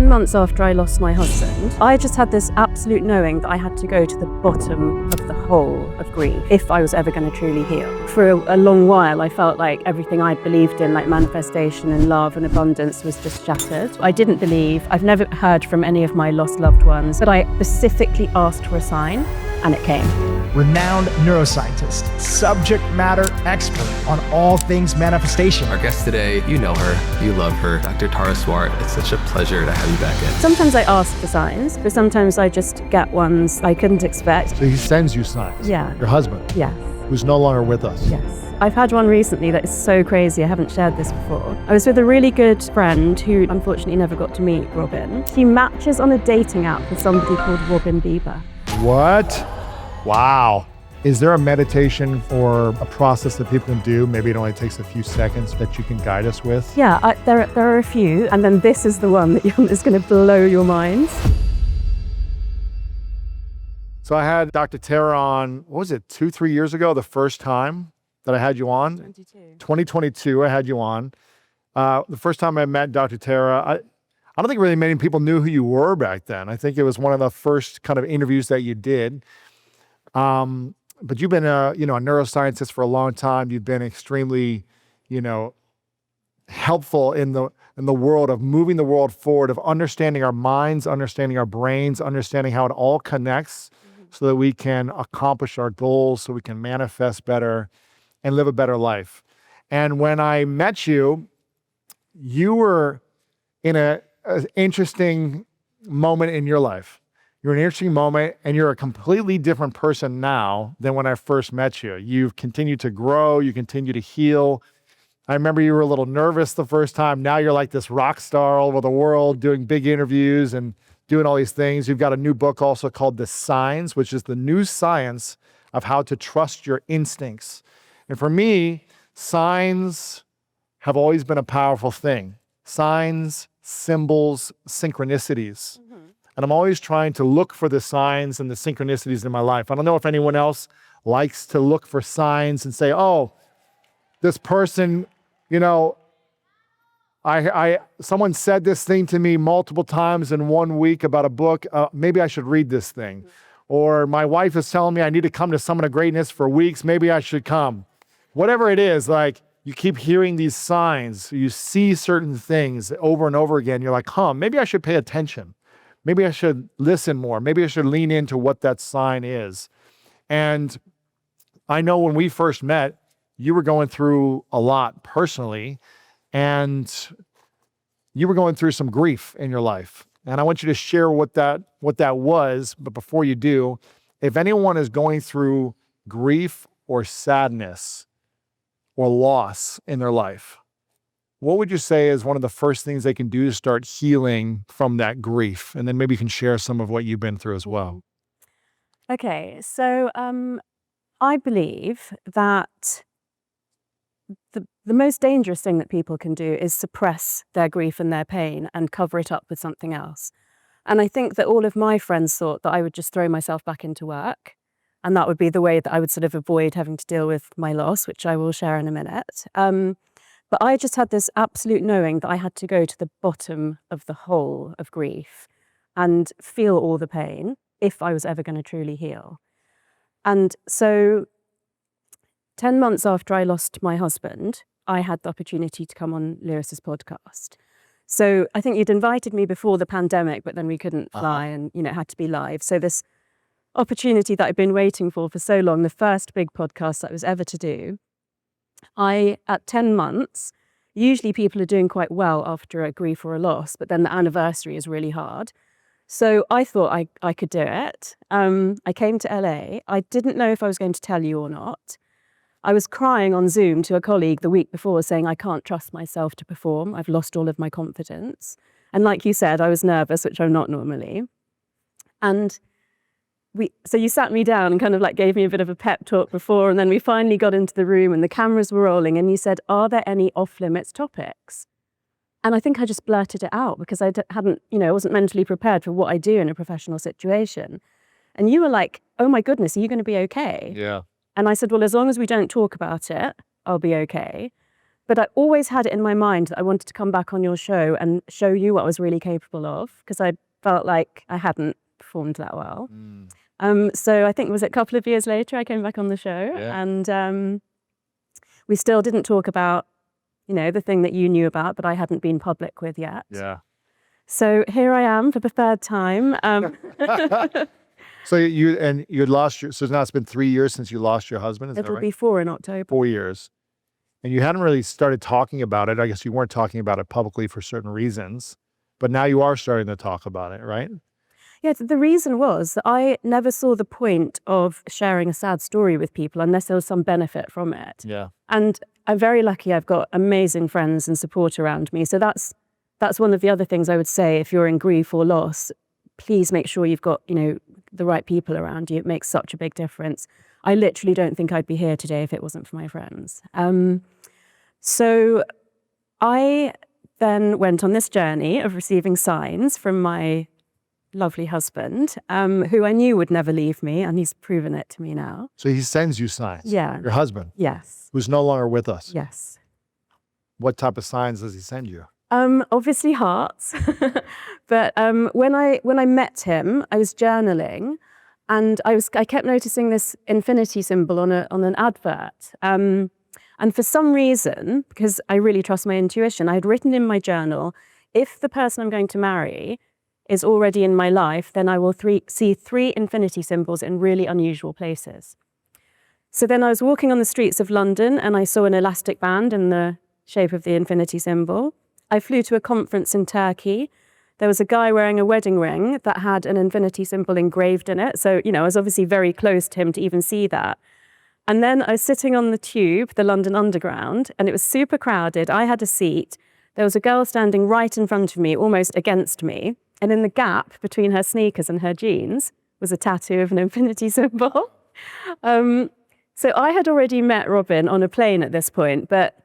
10 months after I lost my husband, I just had this absolute knowing that I had to go to the bottom of the hole of grief if I was ever going to truly heal. For a long while, I felt like everything I'd believed in, like manifestation and love and abundance, was just shattered. I didn't believe, I've never heard from any of my lost loved ones, but I specifically asked for a sign, and it came. Renowned neuroscientist, subject matter expert on all things manifestation. Our guest today, you know her, you love her, Dr. Swart. It's such a pleasure to have you back in. Sometimes I ask for signs, but sometimes I just get ones I couldn't expect. So he sends you signs? Yeah. Your husband? Yes. Who's no longer with us? Yes. I've had one recently that is so crazy, I haven't shared this before. I was with a really good friend who unfortunately never got to meet Robin. He matches on a dating app with somebody called Robin Bieber. What? Wow. Is there a meditation or a process that people can do? Maybe it only takes a few seconds that you can guide us with? Yeah, there are a few, and then this is the one that is going to blow your minds. So I had Dr. Tara on, what was it, 2-3 years ago, the first time that I had you on? 2022, I had you on. The first time I met Dr. Tara, I don't think really many people knew who you were back then. I think it was one of the first kind of interviews that you did. But you've been a neuroscientist for a long time. You've been extremely, helpful in the world of moving the world forward, of understanding our minds, understanding our brains, understanding how it all connects so that we can accomplish our goals, so we can manifest better and live a better life. And when I met you, you were in an interesting moment in your life. You're in an interesting moment, and you're a completely different person now than when I first met you. You've continued to grow, you continue to heal. I remember you were a little nervous the first time. Now you're like this rock star all over the world, doing big interviews and doing all these things. You've got a new book also called The Signs, which is the new science of how to trust your instincts. And for me, signs have always been a powerful thing. Signs, symbols, synchronicities. And I'm always trying to look for the signs and the synchronicities in my life. I don't know if anyone else likes to look for signs and say, oh, this person, someone said this thing to me multiple times in 1 week about a book. Maybe I should read this thing. Or my wife is telling me I need to come to Summit of Greatness for weeks. Maybe I should come. Whatever it is, like you keep hearing these signs. You see certain things over and over again. You're like, maybe I should pay attention. Maybe I should listen more. Maybe I should lean into what that sign is. And I know when we first met, you were going through a lot personally, and you were going through some grief in your life. And I want you to share what that was. But before you do, if anyone is going through grief or sadness or loss in their life, what would you say is one of the first things they can do to start healing from that grief? And then maybe you can share some of what you've been through as well. Okay, so I believe that the most dangerous thing that people can do is suppress their grief and their pain and cover it up with something else. And I think that all of my friends thought that I would just throw myself back into work, and that would be the way that I would sort of avoid having to deal with my loss, which I will share in a minute. But I just had this absolute knowing that I had to go to the bottom of the hole of grief and feel all the pain if I was ever going to truly heal. And so 10 months after I lost my husband, I had the opportunity to come on Lewis's podcast. So I think you'd invited me before the pandemic, but then we couldn't fly and, it had to be live. So this opportunity that I've been waiting for so long, the first big podcast that was ever to do, at 10 months, usually people are doing quite well after a grief or a loss, but then the anniversary is really hard. So I thought I could do it. I came to LA. I didn't know if I was going to tell you or not. I was crying on Zoom to a colleague the week before saying, I can't trust myself to perform. I've lost all of my confidence. And like you said, I was nervous, which I'm not normally. And so you sat me down and kind of like gave me a bit of a pep talk before, and then we finally got into the room and the cameras were rolling, and you said, are there any off-limits topics? And I think I just blurted it out because I wasn't mentally prepared for what I do in a professional situation. And you were like, oh my goodness, are you going to be okay? Yeah. And I said, well, as long as we don't talk about it, I'll be okay. But I always had it in my mind that I wanted to come back on your show and show you what I was really capable of, because I felt like I hadn't performed that well. So I think it was a couple of years later I came back on the show, and we still didn't talk about, the thing that you knew about, but I hadn't been public with yet. Yeah. So here I am for the third time. So you lost so now it's been 3 years since you lost your husband, is that It'll right? be 4 in October. 4 years. And you hadn't really started talking about it. I guess you weren't talking about it publicly for certain reasons, but now you are starting to talk about it, right? Yeah, the reason was that I never saw the point of sharing a sad story with people unless there was some benefit from it. Yeah. And I'm very lucky I've got amazing friends and support around me. So that's one of the other things I would say. If you're in grief or loss, please make sure you've got, the right people around you. It makes such a big difference. I literally don't think I'd be here today if it wasn't for my friends. So I then went on this journey of receiving signs from my lovely husband, who I knew would never leave me, and he's proven it to me now. So he sends you signs. Yeah. Your husband. Yes. Who's no longer with us. Yes. What type of signs does he send you? Obviously hearts. But when I met him, I was journaling, and I kept noticing this infinity symbol on an advert. And for some reason, because I really trust my intuition, I had written in my journal, if the person I'm going to marry is already in my life, then I will see 3 infinity symbols in really unusual places. So then I was walking on the streets of London and I saw an elastic band in the shape of the infinity symbol. I flew to a conference in Turkey. There was a guy wearing a wedding ring that had an infinity symbol engraved in it. So, I was obviously very close to him to even see that. And then I was sitting on the tube, the London Underground, and it was super crowded. I had a seat. There was a girl standing right in front of me, almost against me. And in the gap between her sneakers and her jeans was a tattoo of an infinity symbol. So I had already met Robin on a plane at this point, but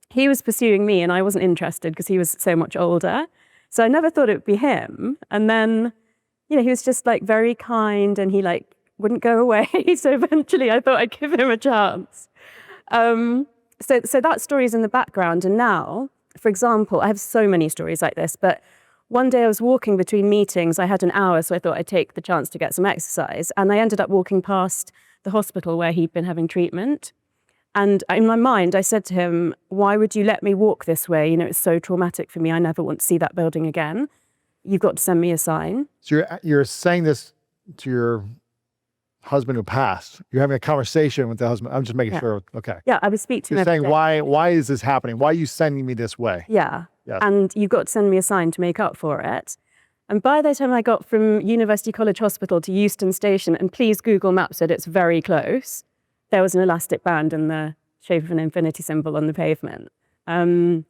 he was pursuing me and I wasn't interested because he was so much older. So I never thought it would be him. And then, he was just like very kind and he wouldn't go away. So eventually I thought I'd give him a chance. So that story is in the background. And now, for example, I have so many stories like this, but one day I was walking between meetings. I had an hour, so I thought I'd take the chance to get some exercise. And I ended up walking past the hospital where he'd been having treatment. And in my mind, I said to him, why would you let me walk this way? It's so traumatic for me. I never want to see that building again. You've got to send me a sign. So you're saying this to your husband who passed. You're having a conversation with the husband. I'm just making sure. Okay. Yeah, I would speak to him. You're saying, why is this happening? Why are you sending me this way? Yeah. Yes. And you've got to send me a sign to make up for it. And by the time I got from University College Hospital to Euston Station, and please Google Maps it, it's very close, there was an elastic band in the shape of an infinity symbol on the pavement. And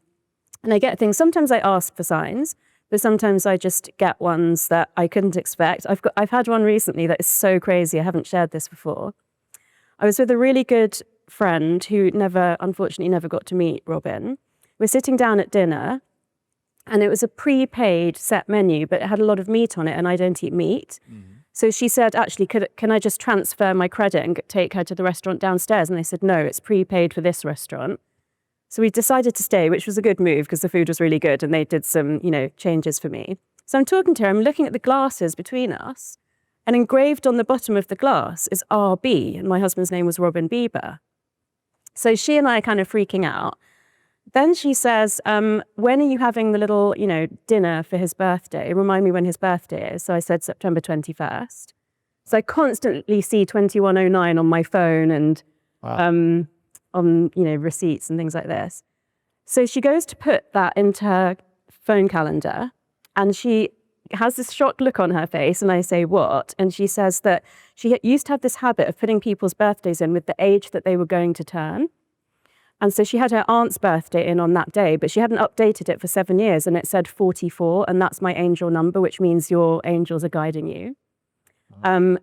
I get things, sometimes I ask for signs, but sometimes I just get ones that I couldn't expect. I've had one recently that is so crazy, I haven't shared this before. I was with a really good friend who unfortunately never got to meet Robin. We're sitting down at dinner, and it was a prepaid set menu, but it had a lot of meat on it, and I don't eat meat. Mm-hmm. So she said, actually, can I just transfer my credit and take her to the restaurant downstairs? And they said, no, it's prepaid for this restaurant. So we decided to stay, which was a good move because the food was really good and they did some, changes for me. So I'm talking to her, I'm looking at the glasses between us, and engraved on the bottom of the glass is RB, and my husband's name was Robin Bieber. So she and I are kind of freaking out. Then she says, when are you having the little, dinner for his birthday? Remind me when his birthday is. So I said September 21st. So I constantly see 2109 on my phone and on, receipts and things like this. So she goes to put that into her phone calendar and she has this shocked look on her face. And I say, what? And she says that she used to have this habit of putting people's birthdays in with the age that they were going to turn. And so she had her aunt's birthday in on that day, but she hadn't updated it for 7 years, and it said 44, and that's my angel number, which means your angels are guiding you. And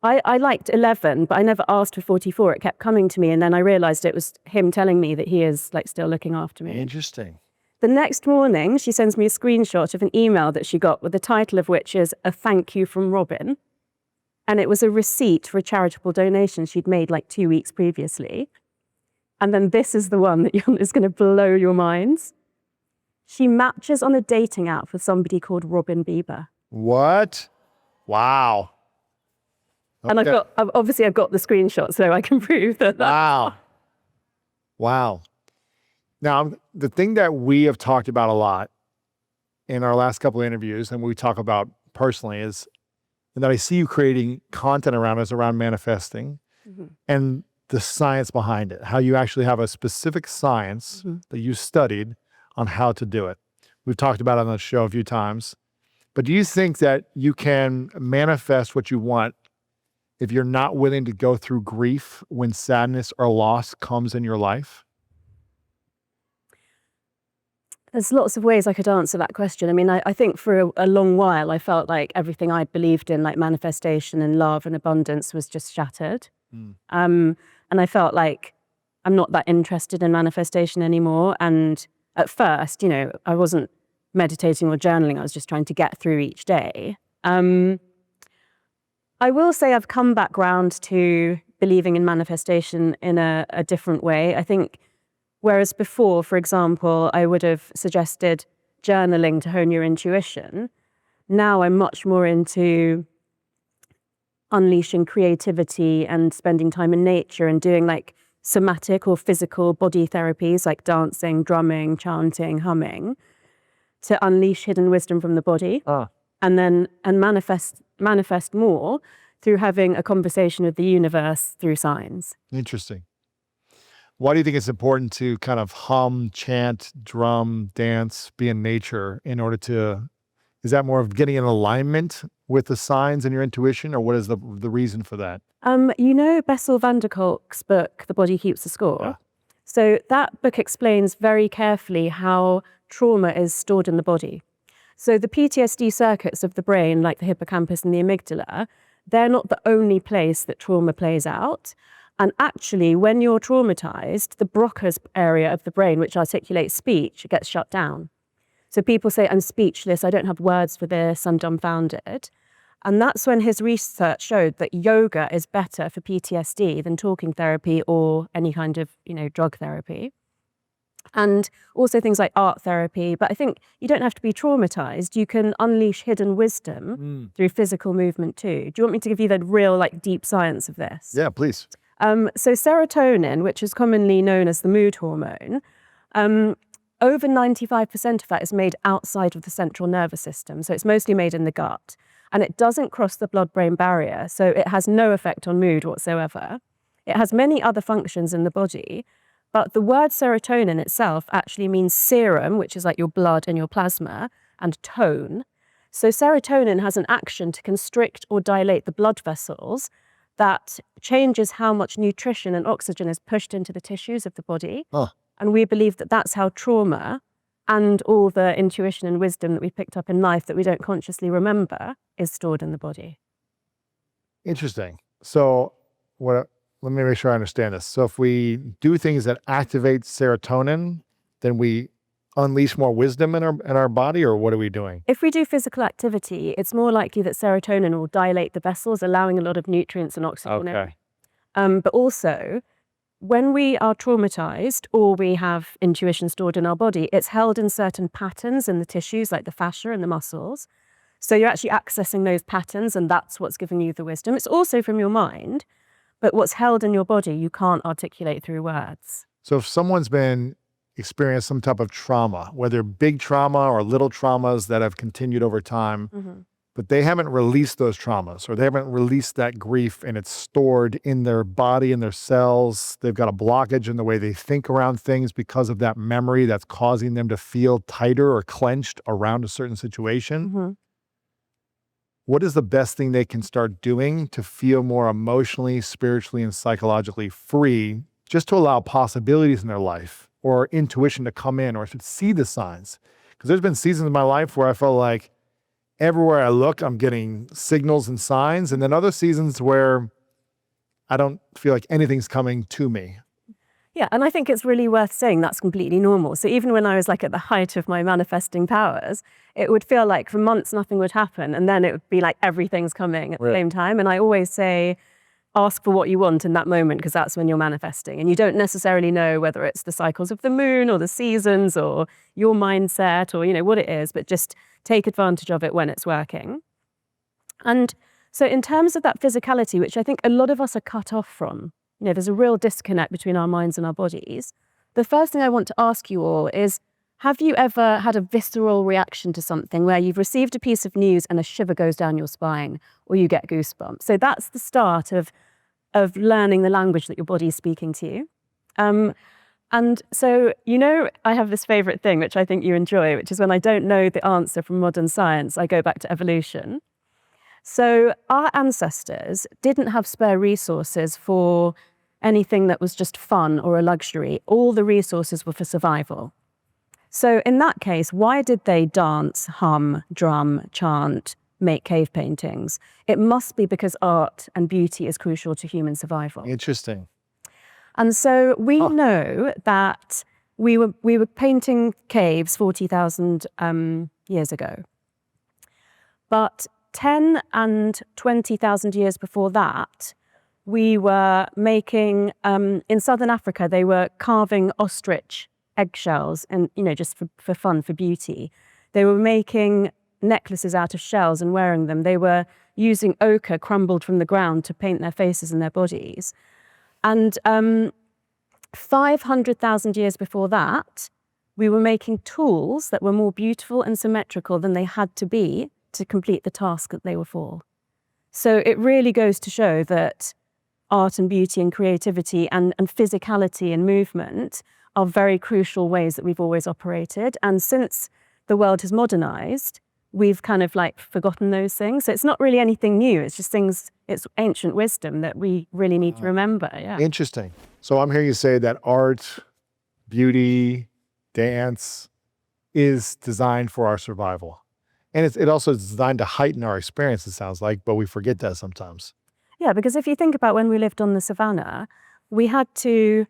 I liked 11, but I never asked for 44. It kept coming to me, and then I realized it was him telling me that he is still looking after me. Interesting. The next morning, she sends me a screenshot of an email that she got with the title of which is a thank you from Robin. And it was a receipt for a charitable donation she'd made 2 weeks previously. And then this is the one that is going to blow your minds. She matches on a dating app with somebody called Robin Bieber. What? Wow. And Okay. I've got the screenshot so I can prove that. Wow. Wow. Now, the thing that we have talked about a lot in our last couple of interviews, and we talk about personally, is and that I see you creating content around is around manifesting and the science behind it, how you actually have a specific science that you studied on how to do it. We've talked about it on the show a few times. But do you think that you can manifest what you want if you're not willing to go through grief when sadness or loss comes in your life? There's lots of ways I could answer that question. I mean, I think for a long while, I felt like everything I believed in, like manifestation and love and abundance, was just shattered. And I felt like I'm not that interested in manifestation anymore. And at first, I wasn't meditating or journaling. I was just trying to get through each day. I will say I've come back round to believing in manifestation in a different way. I think whereas before, for example, I would have suggested journaling to hone your intuition, now I'm much more into unleashing creativity and spending time in nature and doing like somatic or physical body therapies like dancing, drumming, chanting, humming to unleash hidden wisdom from the body and manifest more through having a conversation with the universe through signs. Interesting. Why do you think it's important to kind of hum, chant, drum, dance, be in nature in order to, is that more of getting in alignment with the signs and your intuition, or what is the reason for that? Bessel van der Kolk's book, The Body Keeps the Score. Yeah. So that book explains very carefully how trauma is stored in the body. So the PTSD circuits of the brain, like the hippocampus and the amygdala, they're not the only place that trauma plays out. And actually, when you're traumatized, the Broca's area of the brain, which articulates speech, gets shut down. So people say, I'm speechless, I don't have words for this, I'm dumbfounded. And that's when his research showed that yoga is better for PTSD than talking therapy or any kind of, drug therapy. And also things like art therapy. But I think you don't have to be traumatized. You can unleash hidden wisdom through physical movement too. Do you want me to give you the real, deep science of this? Yeah, please. So serotonin, which is commonly known as the mood hormone, over 95% of that is made outside of the central nervous system. So it's mostly made in the gut. And it doesn't cross the blood-brain barrier. So it has no effect on mood whatsoever. It has many other functions in the body. But the word serotonin itself actually means serum, which is like your blood and your plasma, and tone. So serotonin has an action to constrict or dilate the blood vessels that changes how much nutrition and oxygen is pushed into the tissues of the body. And we believe that that's how trauma and all the intuition and wisdom that we picked up in life that we don't consciously remember is stored in the body. Interesting. So let me make sure I understand this. So if we do things that activate serotonin, then we unleash more wisdom in our body, or what are we doing? If we do physical activity, it's more likely that serotonin will dilate the vessels, allowing a lot of nutrients and oxygen. Okay. But also, when we are traumatized or we have intuition stored in our body, it's held in certain patterns in the tissues, like the fascia and the muscles. So you're actually accessing those patterns, and that's what's giving you the wisdom. It's also from your mind, but what's held in your body, you can't articulate through words. So if someone's experienced some type of trauma, whether big trauma or little traumas that have continued over time, but they haven't released those traumas, or they haven't released that grief, and it's stored in their body, in their cells. They've got a blockage in the way they think around things because of that memory that's causing them to feel tighter or clenched around a certain situation. What is the best thing they can start doing to feel more emotionally, spiritually, and psychologically free, just to allow possibilities in their life or intuition to come in, or to see the signs? Because there's been seasons in my life where I felt like everywhere I look, I'm getting signals and signs, and then other seasons where I don't feel like anything's coming to me. Yeah, and I think it's really worth saying that's completely normal. So even when I was at the height of my manifesting powers, it would feel like for months nothing would happen, and then it would be like everything's coming at the same time. And I always say, ask for what you want in that moment, because that's when you're manifesting. And you don't necessarily know whether it's the cycles of the moon or the seasons or your mindset or, what it is, but just take advantage of it when it's working. And so in terms of that physicality, which I think a lot of us are cut off from, there's a real disconnect between our minds and our bodies. The first thing I want to ask you all is, have you ever had a visceral reaction to something where you've received a piece of news and a shiver goes down your spine or you get goosebumps? So that's the start of learning the language that your body is speaking to you. And so, I have this favorite thing, which I think you enjoy, which is when I don't know the answer from modern science, I go back to evolution. So our ancestors didn't have spare resources for anything that was just fun or a luxury. All the resources were for survival. So in that case, why did they dance, hum, drum, chant, make cave paintings? It must be because art and beauty is crucial to human survival. Interesting. And so we know that we were painting caves 40,000 years ago. But 10 and 20,000 years before that, we were making, in southern Africa, they were carving ostrich eggshells and, just for fun, for beauty. They were making necklaces out of shells and wearing them. They were using ochre crumbled from the ground to paint their faces and their bodies. And 500,000 years before that, we were making tools that were more beautiful and symmetrical than they had to be to complete the task that they were for. So it really goes to show that art and beauty and creativity and physicality and movement are very crucial ways that we've always operated. And since the world has modernized, we've kind of forgotten those things. So it's not really anything new. It's just it's ancient wisdom that we really need to remember. Yeah. Interesting. So I'm hearing you say that art, beauty, dance is designed for our survival. And it also is designed to heighten our experience, it sounds like, but we forget that sometimes. Yeah, because if you think about when we lived on the savannah, we had to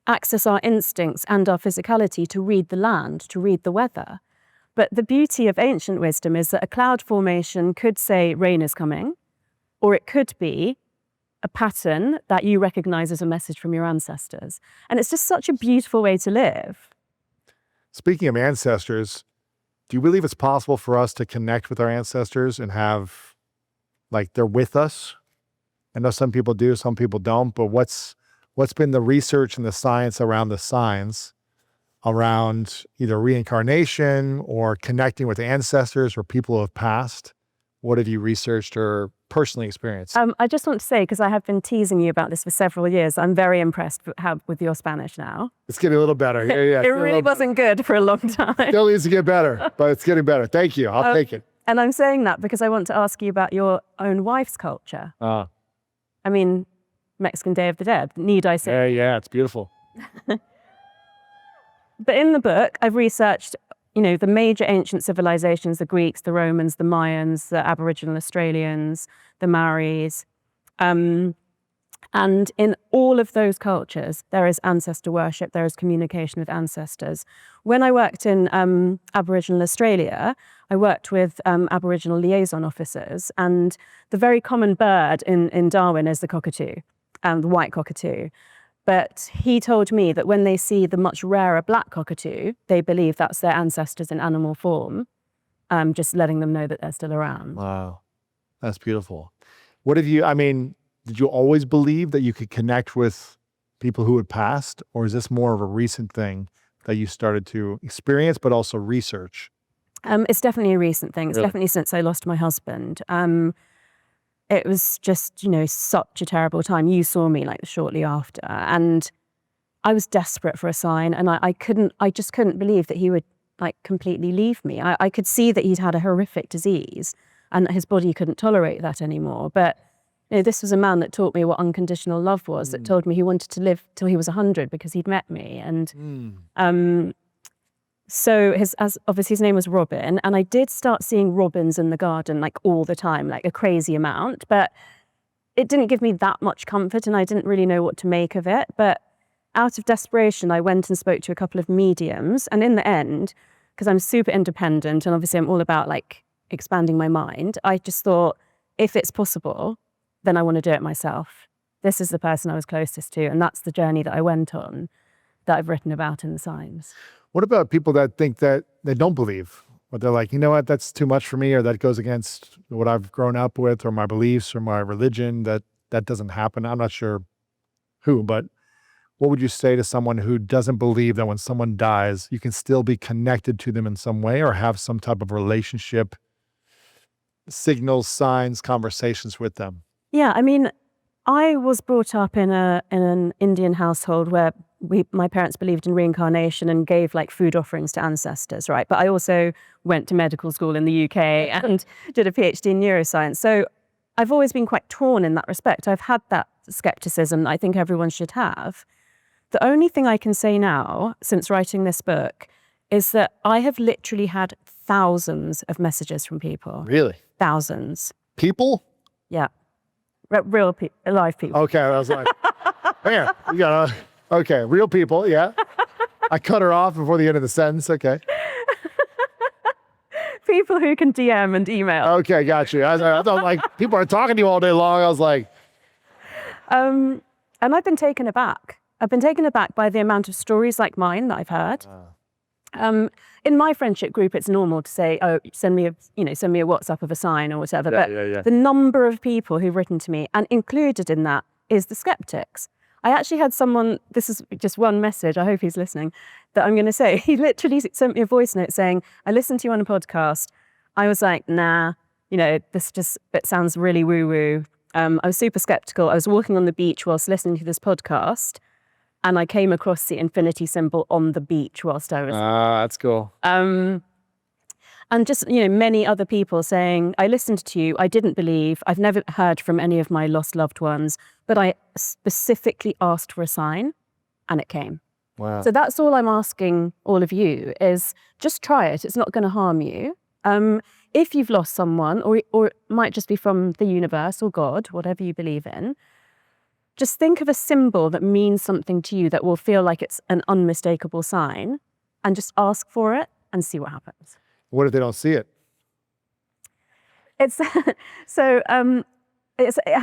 access our instincts and our physicality to read the land, to read the weather. But the beauty of ancient wisdom is that a cloud formation could say rain is coming, or it could be a pattern that you recognize as a message from your ancestors. And it's just such a beautiful way to live. Speaking of ancestors, do you believe it's possible for us to connect with our ancestors and have, they're with us? I know some people do, some people don't, but what's been the research and the science around the signs around either reincarnation or connecting with ancestors or people who have passed? What have you researched or personally experienced? I just want to say, because I have been teasing you about this for several years, I'm very impressed with your Spanish now. It's getting a little better. Yeah. It really wasn't good for a long time. Still needs to get better, but it's getting better. Thank you. I'll take it. And I'm saying that because I want to ask you about your own wife's culture. I mean, Mexican Day of the Dead, need I say? Yeah, it's beautiful. But in the book, I've researched, the major ancient civilizations, the Greeks, the Romans, the Mayans, the Aboriginal Australians, the Maoris. And in all of those cultures, there is ancestor worship, there is communication with ancestors. When I worked in Aboriginal Australia, I worked with Aboriginal liaison officers, and the very common bird in Darwin is the cockatoo, the white cockatoo. But he told me that when they see the much rarer black cockatoo, they believe that's their ancestors in animal form, just letting them know that they're still around. Wow, that's beautiful. Did you always believe that you could connect with people who had passed, or is this more of a recent thing that you started to experience, but also research? It's definitely a recent thing. It's Really? definitely since I lost my husband. It was just, such a terrible time. You saw me shortly after, and I was desperate for a sign, and I just couldn't believe that he would completely leave me. I could see that he'd had a horrific disease and that his body couldn't tolerate that anymore. But this was a man that taught me what unconditional love was, that told me he wanted to live till he was 100 because he'd met me. And so obviously his name was Robin, and I did start seeing robins in the garden all the time, a crazy amount, but it didn't give me that much comfort, and I didn't really know what to make of it. But out of desperation, I went and spoke to a couple of mediums, and in the end, because I'm super independent and obviously I'm all about expanding my mind, I just thought, if it's possible, then I want to do it myself. this is the person I was closest to, and that's the journey that I went on that I've written about in the signs. What about people that think that they don't believe, but they're like, you know what, that's too much for me, or that goes against what I've grown up with, or my beliefs, or my religion, that doesn't happen? I'm not sure who, but what would you say to someone who doesn't believe that when someone dies, you can still be connected to them in some way or have some type of relationship, signals, signs, conversations with them? Yeah, I mean, I was brought up in an Indian household where my parents believed in reincarnation and gave like food offerings to ancestors, right? But I also went to medical school in the UK and did a PhD in neuroscience. So I've always been quite torn in that respect. I've had that skepticism that I think everyone should have. The only thing I can say now, since writing this book, is that I have literally had thousands of messages from people. Really? Thousands. People? Yeah. Real people, alive people. Okay, I was like, man, you gotta, okay, real people, yeah. I cut her off before the end of the sentence, okay. People who can DM and email. Okay, got you. I thought like people are talking to you all day long. I was like, And I've been taken aback. I've been taken aback by the amount of stories like mine that I've heard. In my friendship group, it's normal to say, "Oh, send me a WhatsApp of a sign or whatever." But the number of people who've written to me, and included in that is the skeptics. I actually had someone. This is just one message. I hope he's listening. That I'm going to say. He literally sent me a voice note saying, "I listened to you on a podcast. I was like, nah, it sounds really woo-woo. I was super skeptical. I was walking on the beach whilst listening to this podcast, and I came across the infinity symbol on the beach whilst I was..." that's cool. And just, many other people saying, "I listened to you. I didn't believe. I've never heard from any of my lost loved ones, but I specifically asked for a sign and it came." Wow. So that's all I'm asking all of you is just try it. It's not going to harm you. If you've lost someone, or it might just be from the universe or God, whatever you believe in, just think of a symbol that means something to you that will feel like it's an unmistakable sign, and just ask for it and see what happens. What if they don't see it? It has.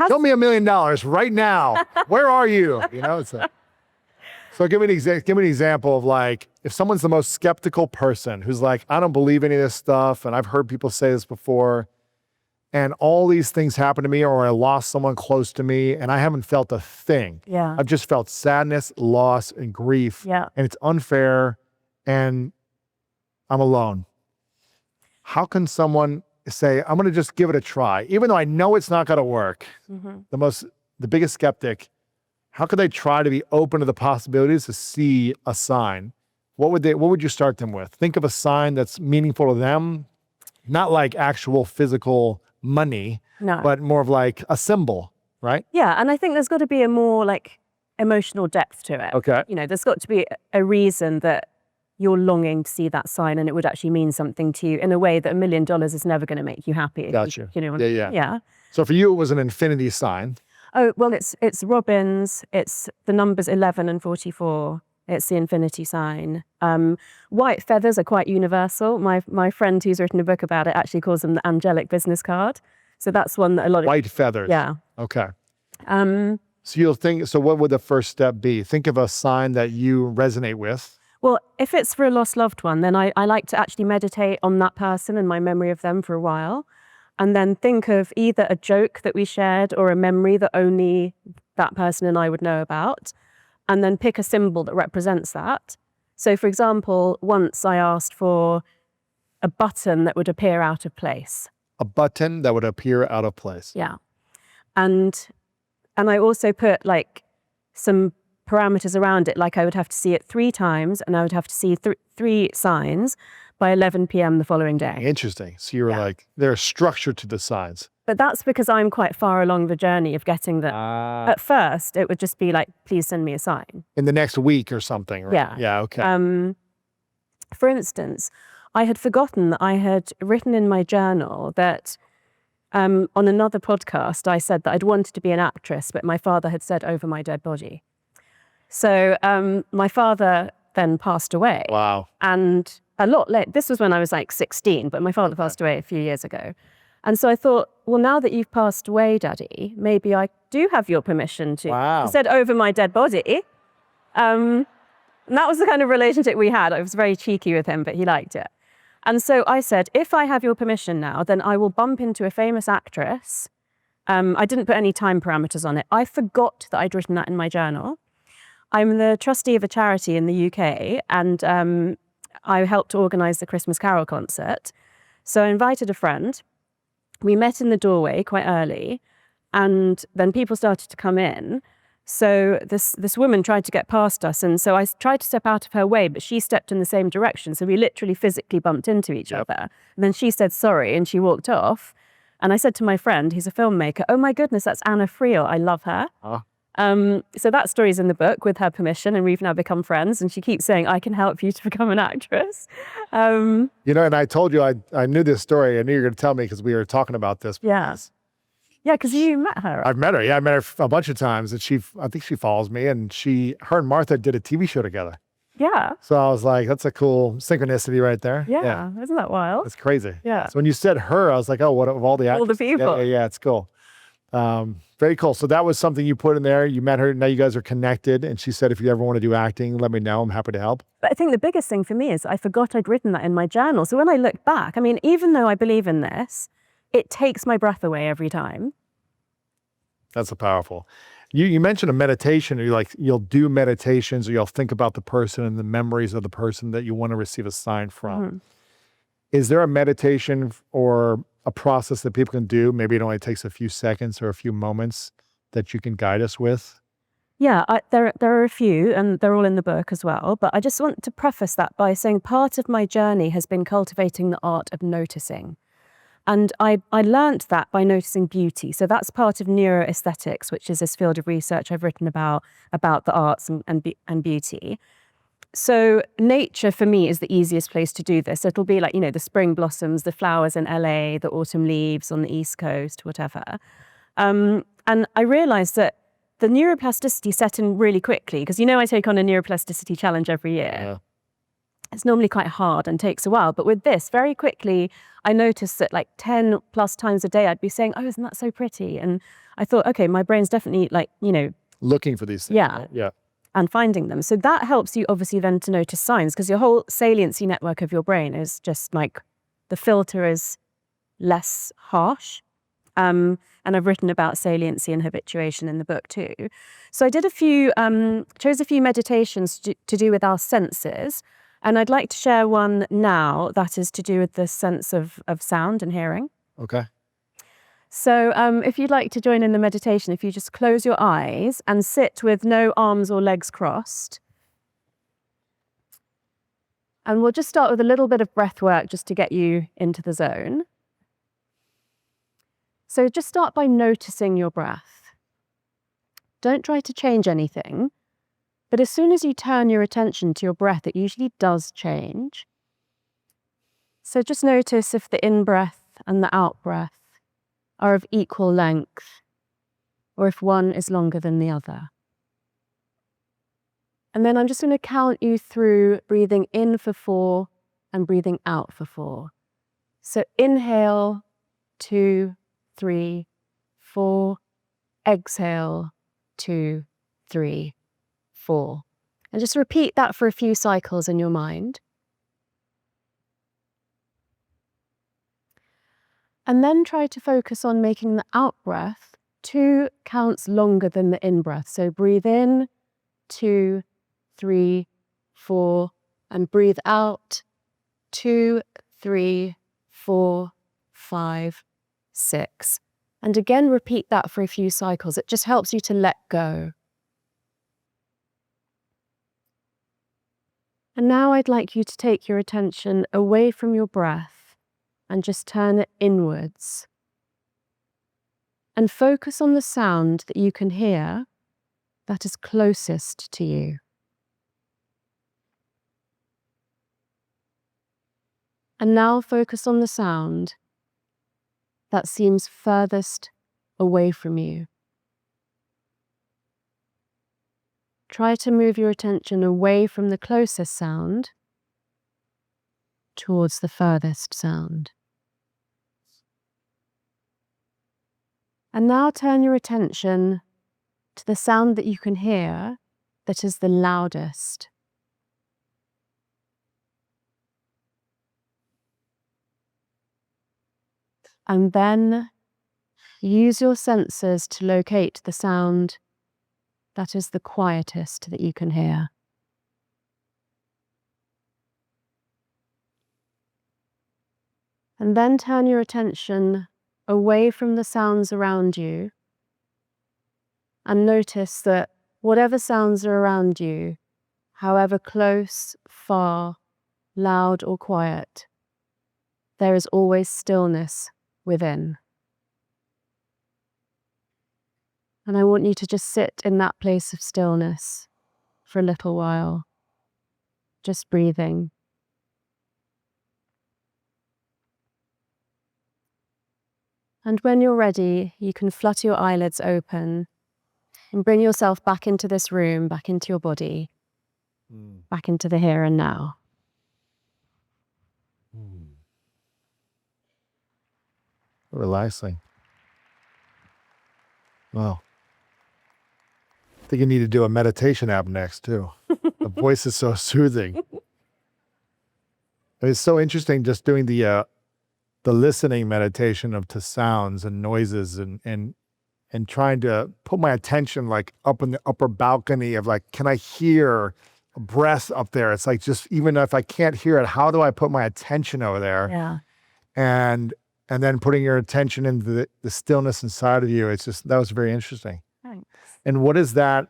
Show me $1 million right now. Where are you? So give me an example of like, if someone's the most skeptical person who's like, I don't believe any of this stuff, and I've heard people say this before, and all these things happen to me, or I lost someone close to me, and I haven't felt a thing. Yeah. I've just felt sadness, loss, and grief. Yeah. And it's unfair, and I'm alone. How can someone say, I'm going to just give it a try, even though I know it's not going to work? Mm-hmm. The biggest skeptic, how could they try to be open to the possibilities to see a sign? What would you start them with? Think of a sign that's meaningful to them, not like actual physical money, No. but more of like a symbol, right? Yeah, and I think there's got to be a more like emotional depth to it. Okay. There's got to be a reason that you're longing to see that sign, and it would actually mean something to you in a way that $1 million is never going to make you happy. Gotcha. Yeah. Yeah. So for you, it was an infinity sign. Oh, well, it's robins. It's the numbers 11 and 44. It's the infinity sign. White feathers are quite universal. My friend who's written a book about it actually calls them the angelic business card. So that's one that a lot of... White feathers. Yeah. Okay. So what would the first step be? Think of a sign that you resonate with. Well, if it's for a lost loved one, then I like to actually meditate on that person and my memory of them for a while. And then think of either a joke that we shared or a memory that only that person and I would know about. And then pick a symbol that represents that. So for example, once I asked for a button that would appear out of place. A button that would appear out of place. Yeah. And I also put like some parameters around it, like I would have to see it 3 times and I would have to see 3 signs by 11 p.m. the following day. Interesting. So you were like, there's structure to the signs. But that's because I'm quite far along the journey of getting that. At first, it would just be like, please send me a sign. In the next week or something, right? Yeah. Yeah, okay. For instance, I had forgotten that I had written in my journal that on another podcast, I said that I'd wanted to be an actress, but my father had said over my dead body. So my father then passed away. Wow. And a lot late, this was when I was like 16, but my father passed away a few years ago. And so I thought, well, now that you've passed away, Daddy, maybe I do have your permission to. Wow. He said, over my dead body. And that was the kind of relationship we had. I was very cheeky with him, but he liked it. And so I said, if I have your permission now, then I will bump into a famous actress. I didn't put any time parameters on it. I forgot that I'd written that in my journal. I'm the trustee of a charity in the UK, and I helped organise the Christmas Carol concert. So I invited a friend. We met in the doorway quite early, and then people started to come in. So this woman tried to get past us, and so I tried to step out of her way, but she stepped in the same direction. So we literally physically bumped into each other. And then she said sorry, and she walked off. And I said to my friend, who's a filmmaker, oh my goodness, that's Anna Friel. I love her. So that story's in the book with her permission, and we've now become friends. And she keeps saying, I can help you to become an actress. You know, and I told you I knew this story. I knew you were going to tell me because we were talking about this. Yeah. Yeah, because you met her. Right? I've met her. Yeah, I met her a bunch of times, and I think she follows me. And her and Martha did a TV show together. Yeah. So I was like, that's a cool synchronicity right there. Yeah. Isn't that wild? It's crazy. Yeah. So when you said her, I was like, oh, what of all the actors? All the people. Yeah, it's cool. Very cool. So that was something you put in there. You met her. Now you guys are connected. And she said, if you ever want to do acting, let me know. I'm happy to help. But I think the biggest thing for me is I forgot I'd written that in my journal. So when I look back, I mean, even though I believe in this, it takes my breath away every time. That's a powerful. You mentioned a meditation, or you'll do meditations, or you'll think about the person and the memories of the person that you want to receive a sign from. Mm-hmm. Is there a meditation or a process that people can do? Maybe it only takes a few seconds or a few moments that you can guide us with? Yeah, there are a few, and they're all in the book as well. But I just want to preface that by saying part of my journey has been cultivating the art of noticing. And I learned that by noticing beauty. So that's part of neuroaesthetics, which is this field of research I've written about the arts and beauty. So nature for me is the easiest place to do this. It'll be like, the spring blossoms, the flowers in LA, the autumn leaves on the East Coast, whatever. And I realized that the neuroplasticity set in really quickly, because I take on a neuroplasticity challenge every year. Yeah. It's normally quite hard and takes a while. But with this, very quickly, I noticed that 10 plus times a day, I'd be saying, oh, isn't that so pretty? And I thought, okay, my brain's definitely looking for these things. Yeah. Right? Yeah. And finding them. So that helps you obviously then to notice signs, because your whole saliency network of your brain is just the filter is less harsh. And I've written about saliency and habituation in the book too. So I did chose a few meditations to do with our senses. And I'd like to share one now that is to do with the sense of sound and hearing. Okay. So if you'd like to join in the meditation, if you just close your eyes and sit with no arms or legs crossed. And we'll just start with a little bit of breath work just to get you into the zone. So just start by noticing your breath. Don't try to change anything. But as soon as you turn your attention to your breath, it usually does change. So just notice if the in-breath and the out-breath are of equal length, or if one is longer than the other. And then I'm just going to count you through breathing in for 4 and breathing out for 4. So inhale, 2, 3, 4. Exhale, 2, 3, 4. And just repeat that for a few cycles in your mind. And then try to focus on making the out-breath 2 counts longer than the in-breath. So breathe in, 2, 3, 4, and breathe out, 2, 3, 4, 5, 6. And again, repeat that for a few cycles. It just helps you to let go. And now I'd like you to take your attention away from your breath and just turn it inwards. And focus on the sound that you can hear that is closest to you. And now focus on the sound that seems furthest away from you. Try to move your attention away from the closest sound towards the furthest sound. And now turn your attention to the sound that you can hear that is the loudest. And then use your senses to locate the sound that is the quietest that you can hear. And then turn your attention away from the sounds around you and notice that whatever sounds are around you, however close, far, loud or quiet, there is always stillness within. And I want you to just sit in that place of stillness for a little while, just breathing. And when you're ready, you can flutter your eyelids open and bring yourself back into this room, back into your body, back into the here and now. Relaxing. Wow. I think you need to do a meditation app next too. The voice is so soothing. It's so interesting just doing the listening meditation to sounds and noises and trying to put my attention like up in the upper balcony of like, can I hear a breath up there? It's like, just even if I can't hear it, how do I put my attention over there? Yeah. And then putting your attention into the stillness inside of you. It's just, that was very interesting. Thanks. And what does that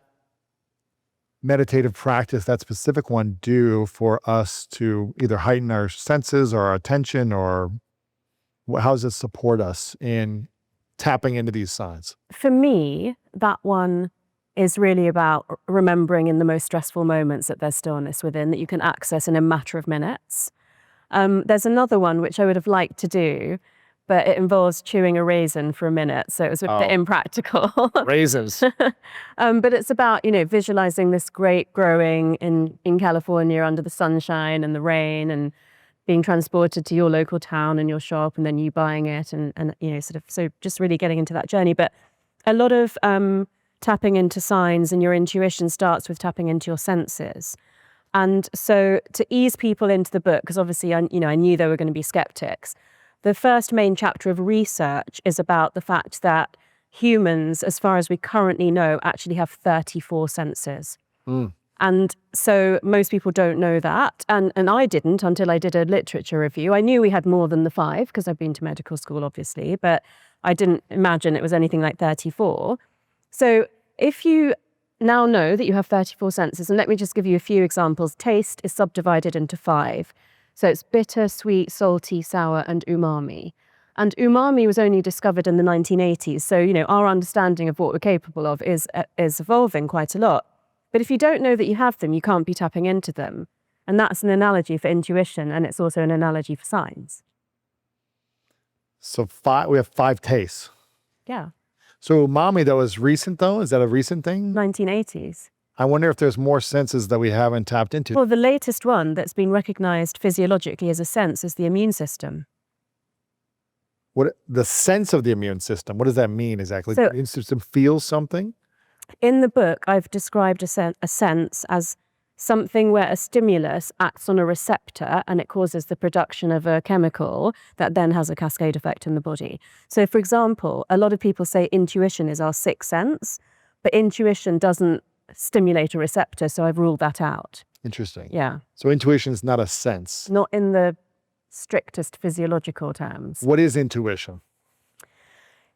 meditative practice, that specific one, do for us to either heighten our senses or our attention, or how does it support us in tapping into these signs? For me, that one is really about remembering in the most stressful moments that there's stillness within that you can access in a matter of minutes. There's another one which I would have liked to do, but it involves chewing a raisin for a minute, so it was a bit impractical. Raisins. But it's about, visualizing this grape growing in California under the sunshine and the rain, and being transported to your local town and your shop, and then you buying it, and so just really getting into that journey. But a lot of tapping into signs and your intuition starts with tapping into your senses. And so to ease people into the book, because obviously I knew there were going to be skeptics, the first main chapter of research is about the fact that humans, as far as we currently know, actually have 34 senses. And so most people don't know that. And I didn't until I did a literature review. I knew we had more than the 5 because I've been to medical school, obviously, but I didn't imagine it was anything like 34. So if you now know that you have 34 senses, and let me just give you a few examples. Taste is subdivided into 5. So it's bitter, sweet, salty, sour, and umami. And umami was only discovered in the 1980s. So, our understanding of what we're capable of is evolving quite a lot. But if you don't know that you have them, you can't be tapping into them. And that's an analogy for intuition, and it's also an analogy for signs. So we have 5 tastes. Yeah. So umami, though, is recent, though? Is that a recent thing? 1980s. I wonder if there's more senses that we haven't tapped into. Well, the latest one that's been recognized physiologically as a sense is the immune system. What the sense of the immune system? What does that mean exactly? So, the immune system feels something? In the book, I've described a sense as something where a stimulus acts on a receptor and it causes the production of a chemical that then has a cascade effect in the body. So, for example, a lot of people say intuition is our 6th sense, but intuition doesn't stimulate a receptor, so I've ruled that out. Interesting. Yeah. So intuition is not a sense. Not in the strictest physiological terms. What is intuition?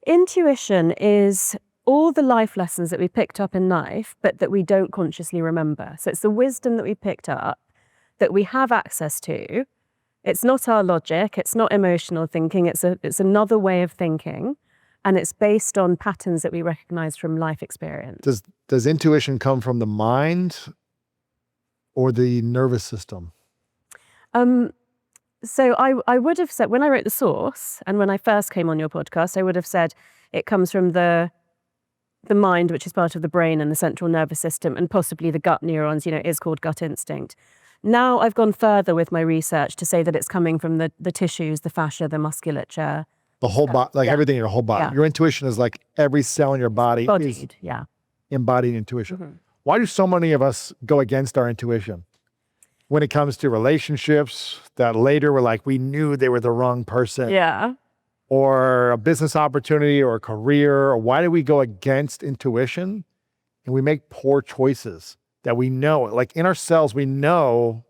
Intuition is all the life lessons that we picked up in life, but that we don't consciously remember. So it's the wisdom that we picked up, that we have access to. It's not our logic, it's not emotional thinking, it's another way of thinking. And it's based on patterns that we recognize from life experience. Does intuition come from the mind or the nervous system? So I would have said, when I wrote The Source, and when I first came on your podcast, I would have said it comes from the mind, which is part of the brain and the central nervous system, and possibly the gut neurons, is called gut instinct. Now I've gone further with my research to say that it's coming from the tissues, the fascia, the musculature, The whole body, like everything in your whole body. Yeah. Your intuition is like every cell in your body is Bodied, yeah. embodied intuition. Why do so many of us go against our intuition when it comes to relationships that later we're like, we knew they were the wrong person? Yeah. Or a business opportunity or a career? Or why do we go against intuition and we make poor choices that we know, like in ourselves, we know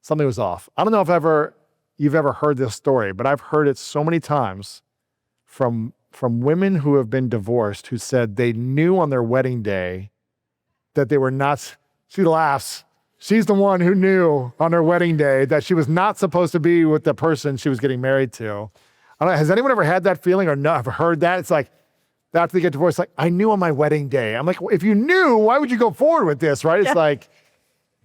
something was off? I don't know if you've ever heard this story, but I've heard it so many times from women who have been divorced who said they knew on their wedding day that they were not, she laughs. She's the one who knew on her wedding day that she was not supposed to be with the person she was getting married to. I don't know, has anyone ever had that feeling or not heard that? It's like, after they get divorced, like, I knew on my wedding day. I'm like, well, if you knew, why would you go forward with this, right? It's like,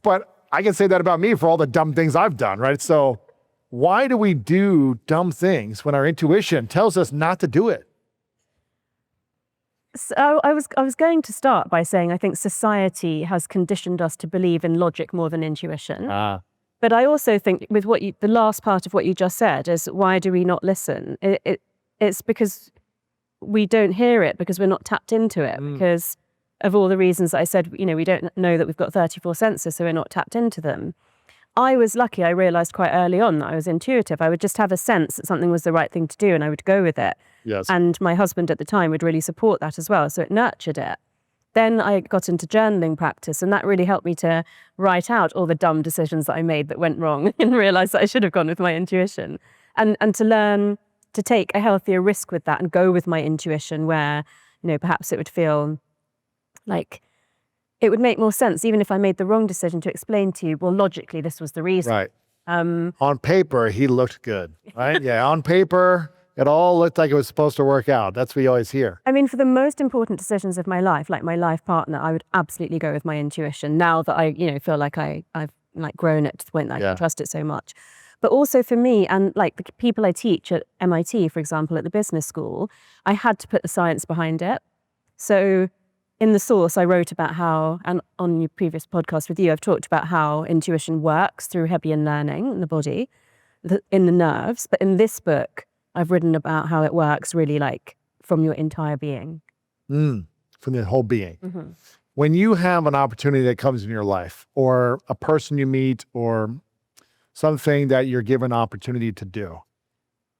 but I can say that about me for all the dumb things I've done, right? So why do we do dumb things when our intuition tells us not to do it? So I was going to start by saying I think society has conditioned us to believe in logic more than intuition. But I also think with the last part of what you just said is, why do we not listen? It's because we don't hear it, because we're not tapped into it, because of all the reasons I said. We don't know that we've got 34 senses, so we're not tapped into them. I was lucky. I realized quite early on that I was intuitive. I would just have a sense that something was the right thing to do, and I would go with it. Yes. And my husband at the time would really support that as well. So it nurtured it. Then I got into journaling practice, and that really helped me to write out all the dumb decisions that I made that went wrong and realize that I should have gone with my intuition, and to learn to take a healthier risk with that and go with my intuition where, perhaps it would feel like it would make more sense, even if I made the wrong decision, to explain to you, well, logically, this was the reason. Right. On paper, he looked good, right? Yeah, on paper, it all looked like it was supposed to work out. That's what you always hear. I mean, for the most important decisions of my life, like my life partner, I would absolutely go with my intuition now that I, feel like I've grown it to the point that I can trust it so much. But also for me, and like the people I teach at MIT, for example, at the business school, I had to put the science behind it. So in the source, I wrote about how, and on your previous podcast with you, I've talked about how intuition works through Hebbian learning in the body, in the nerves. But in this book, I've written about how it works really like from your entire being. From the whole being. When you have an opportunity that comes in your life, or a person you meet, or something that you're given opportunity to do,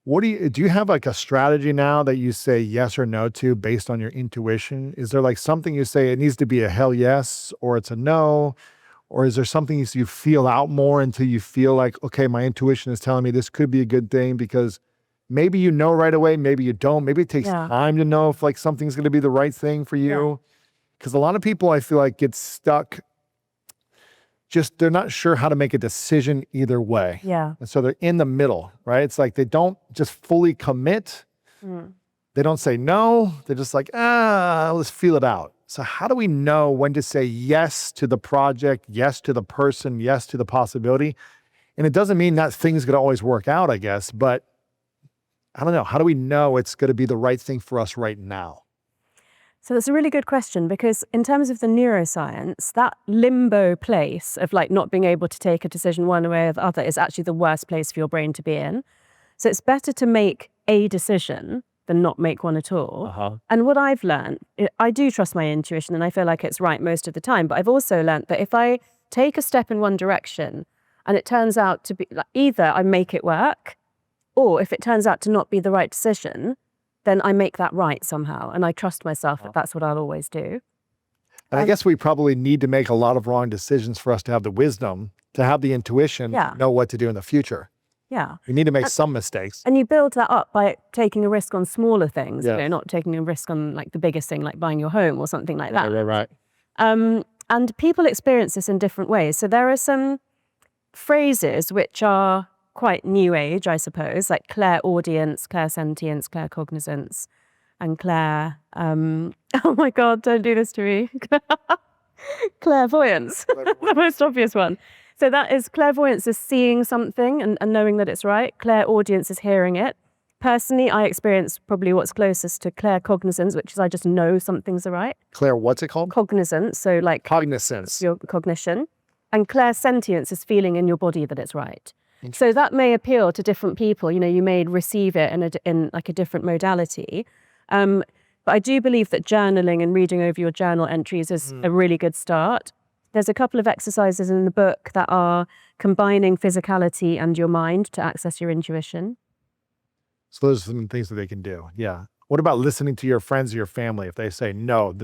do you have like a strategy now that you say yes or no to based on your intuition? Is there like something you say it needs to be a hell yes, or it's a no? Or is there something you feel out more until you feel like, okay, my intuition is telling me this could be a good thing? Because maybe you know right away, maybe you don't. Maybe it takes time to know if like something's going to be the right thing for you. Because a lot of people, I feel like, get stuck. They're not sure how to make a decision either way. Yeah. And so they're in the middle, right? It's like they don't just fully commit. They don't say no. They're just like, let's feel it out. So how do we know when to say yes to the project, yes to the person, yes to the possibility? And it doesn't mean that things going to always work out, I guess, but I don't know. How do we know it's going to be the right thing for us right now? So that's a really good question, because in terms of the neuroscience, that limbo place of like not being able to take a decision one way or the other is actually the worst place for your brain to be in. So it's better to make a decision than not make one at all. And what I've learned, I do trust my intuition and I feel like it's right most of the time, but I've also learned that if I take a step in one direction and it turns out to be like, either I make it work, or if it turns out to not be the right decision, then I make that right somehow. And I trust myself that that's what I'll always do. And I guess we probably need to make a lot of wrong decisions for us to have the wisdom, to have the intuition, to know what to do in the future. Yeah. We need to make some mistakes. And you build that up by taking a risk on smaller things, not taking a risk on like the biggest thing, like buying your home or something like that. Right. And people experience this in different ways. So there are some phrases which are quite new age, I suppose, like clairaudience, clairsentience, claircognizance, and oh my God, don't do this to me. Clairvoyance, the most obvious one. So that is, clairvoyance is seeing something and knowing that it's right. Clairaudience is hearing it. Personally, I experience probably what's closest to claircognizance, which is I just know something's right. Claire, what's it called? Cognizance, so like cognizance. Your cognition. And clairsentience is feeling in your body that it's right. So that may appeal to different people. You may receive it in like a different modality. But I do believe that journaling and reading over your journal entries is a really good start. There's a couple of exercises in the book that are combining physicality and your mind to access your intuition. So those are some things that they can do. Yeah. What about listening to your friends or your family if they say, no,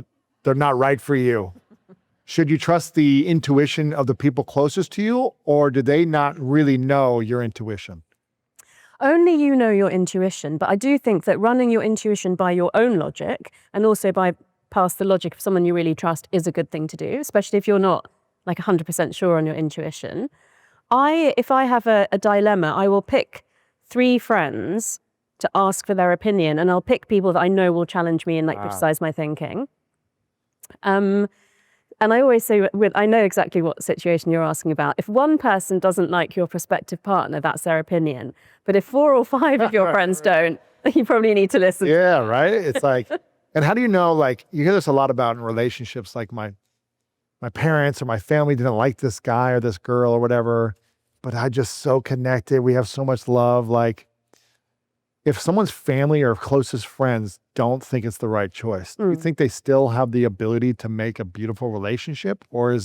they're not right for you? Should you trust the intuition of the people closest to you, or do they not really know your intuition? Only you know your intuition, but I do think that running your intuition by your own logic and also by past the logic of someone you really trust is a good thing to do, especially if you're not like 100% sure on your intuition. If I have a dilemma, I will pick 3 friends to ask for their opinion, and I'll pick people that I know will challenge me and like criticize my thinking. And I always say, I know exactly what situation you're asking about. If one person doesn't like your prospective partner, that's their opinion. But if 4 or 5 of your friends don't, you probably need to listen. Yeah, right? It's like, and how do you know, like, you hear this a lot about in relationships, like my parents or my family didn't like this guy or this girl or whatever, but I just so connected. We have so much love. Like, if someone's family or closest friends don't think it's the right choice, do you think they still have the ability to make a beautiful relationship? Or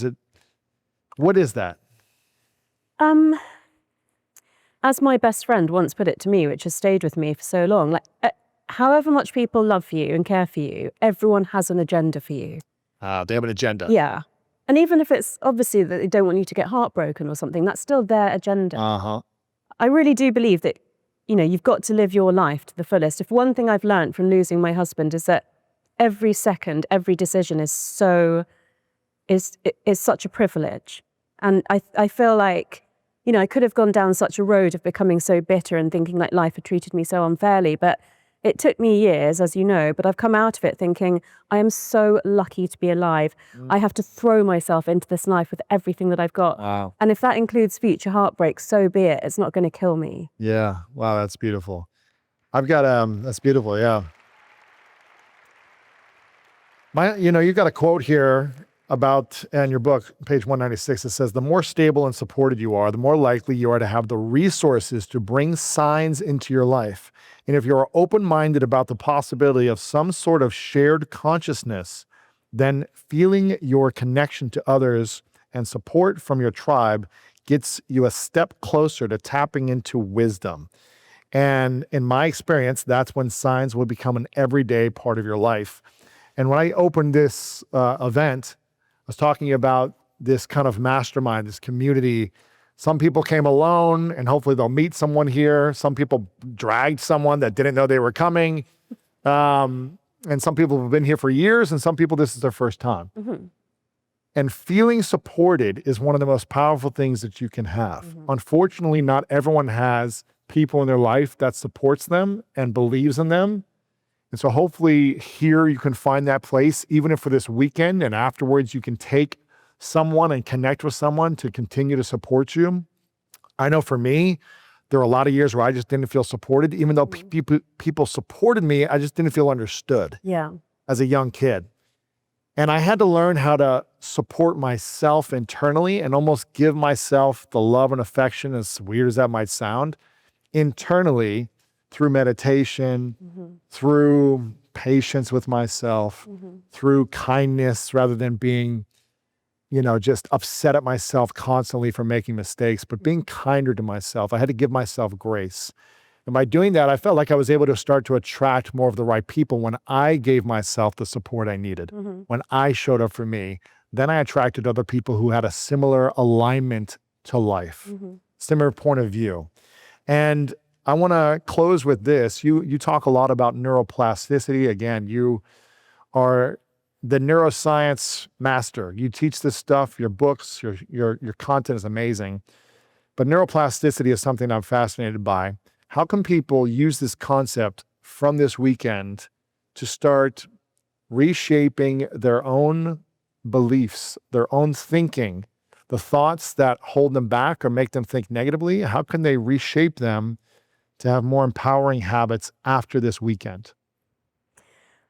what is that? As my best friend once put it to me, which has stayed with me for so long, like, however much people love you and care for you, everyone has an agenda for you. They have an agenda. Yeah. And even if it's obviously that they don't want you to get heartbroken or something, that's still their agenda. I really do believe that you've got to live your life to the fullest. If one thing I've learned from losing my husband is that every second, every decision is such a privilege. And I feel like, I could have gone down such a road of becoming so bitter and thinking like life had treated me so unfairly. But it took me years, as you know, but I've come out of it thinking, I am so lucky to be alive. I have to throw myself into this life with everything that I've got. Wow. And if that includes future heartbreak, so be it. It's not going to kill me. Yeah. Wow, that's beautiful. I've got, that's beautiful, yeah. You've got a quote here in your book, page 196, it says, the more stable and supported you are, the more likely you are to have the resources to bring signs into your life. And if you're open-minded about the possibility of some sort of shared consciousness, then feeling your connection to others and support from your tribe gets you a step closer to tapping into wisdom. And in my experience, that's when signs will become an everyday part of your life. And when I opened this event, I was talking about this kind of mastermind, this community. Some people came alone, and hopefully they'll meet someone here. Some people dragged someone that didn't know they were coming. And some people have been here for years, and some people, this is their first time. And feeling supported is one of the most powerful things that you can have. Unfortunately, not everyone has people in their life that supports them and believes in them. And so hopefully here you can find that place, even if for this weekend and afterwards you can take someone and connect with someone to continue to support you. I know for me, there were a lot of years where I just didn't feel supported. Even though people supported me, I just didn't feel understood as a young kid. And I had to learn how to support myself internally and almost give myself the love and affection, as weird as that might sound, internally through meditation, through patience with myself, through kindness rather than being, just upset at myself constantly for making mistakes, but being kinder to myself. I had to give myself grace. And by doing that, I felt like I was able to start to attract more of the right people when I gave myself the support I needed. When I showed up for me, then I attracted other people who had a similar alignment to life, similar point of view. And I want to close with this. You talk a lot about neuroplasticity. Again, you are the neuroscience master. You teach this stuff, your books, your content is amazing. But neuroplasticity is something I'm fascinated by. How can people use this concept from this weekend to start reshaping their own beliefs, their own thinking, the thoughts that hold them back or make them think negatively? How can they reshape them to have more empowering habits after this weekend?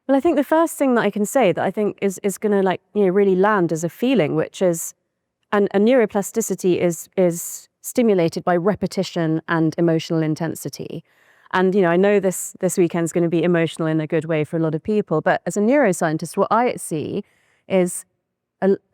Well, I think the first thing that I can say that I think is going to really land as a feeling, which is, and neuroplasticity is stimulated by repetition and emotional intensity. And, I know this weekend's going to be emotional in a good way for a lot of people, but as a neuroscientist, what I see is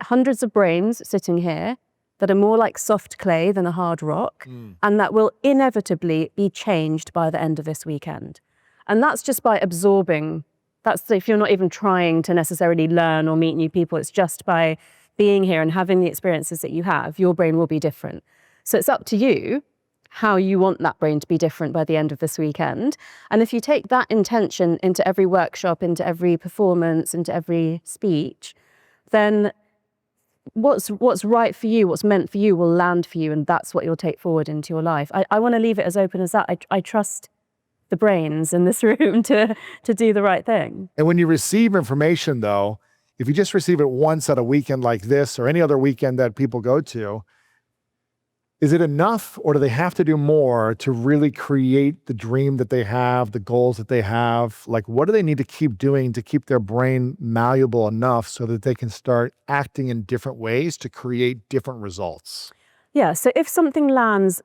hundreds of brains sitting here that are more like soft clay than a hard rock, and that will inevitably be changed by the end of this weekend. And that's just by absorbing. That's if you're not even trying to necessarily learn or meet new people, it's just by being here and having the experiences that you have, your brain will be different. So it's up to you how you want that brain to be different by the end of this weekend. And if you take that intention into every workshop, into every performance, into every speech, then what's right for you, what's meant for you will land for you, and that's what you'll take forward into your life. I want to leave it as open as that. I trust the brains in this room to do the right thing. And when you receive information, though, if you just receive it once at a weekend like this or any other weekend that people go to, is it enough, or do they have to do more to really create the dream that they have, the goals that they have? Like, what do they need to keep doing to keep their brain malleable enough so that they can start acting in different ways to create different results? Yeah, so if something lands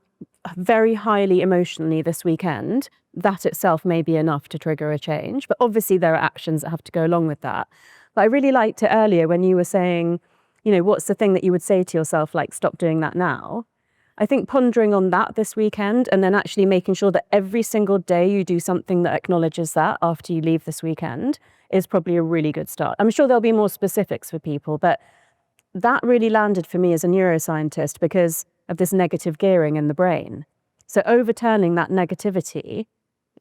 very highly emotionally this weekend, that itself may be enough to trigger a change. But obviously there are actions that have to go along with that. But I really liked it earlier when you were saying, what's the thing that you would say to yourself, like, stop doing that now? I think pondering on that this weekend, and then actually making sure that every single day you do something that acknowledges that after you leave this weekend is probably a really good start. I'm sure there'll be more specifics for people, but that really landed for me as a neuroscientist because of this negative gearing in the brain. So overturning that negativity,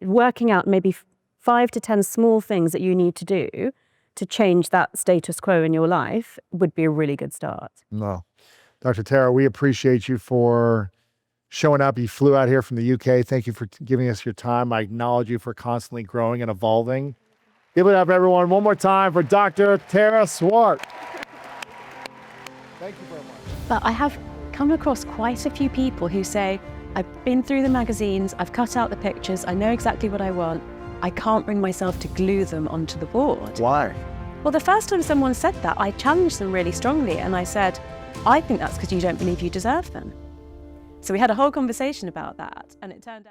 working out maybe 5 to 10 small things that you need to do to change that status quo in your life would be a really good start. No. Dr. Tara, we appreciate you for showing up. You flew out here from the UK. Thank you for giving us your time. I acknowledge you for constantly growing and evolving. Give it up, everyone, one more time for Dr. Tara Swart. Thank you very much. But I have come across quite a few people who say, I've been through the magazines, I've cut out the pictures, I know exactly what I want. I can't bring myself to glue them onto the board. Why? Well, the first time someone said that, I challenged them really strongly and I said, I think that's because you don't believe you deserve them. So we had a whole conversation about that, and it turned out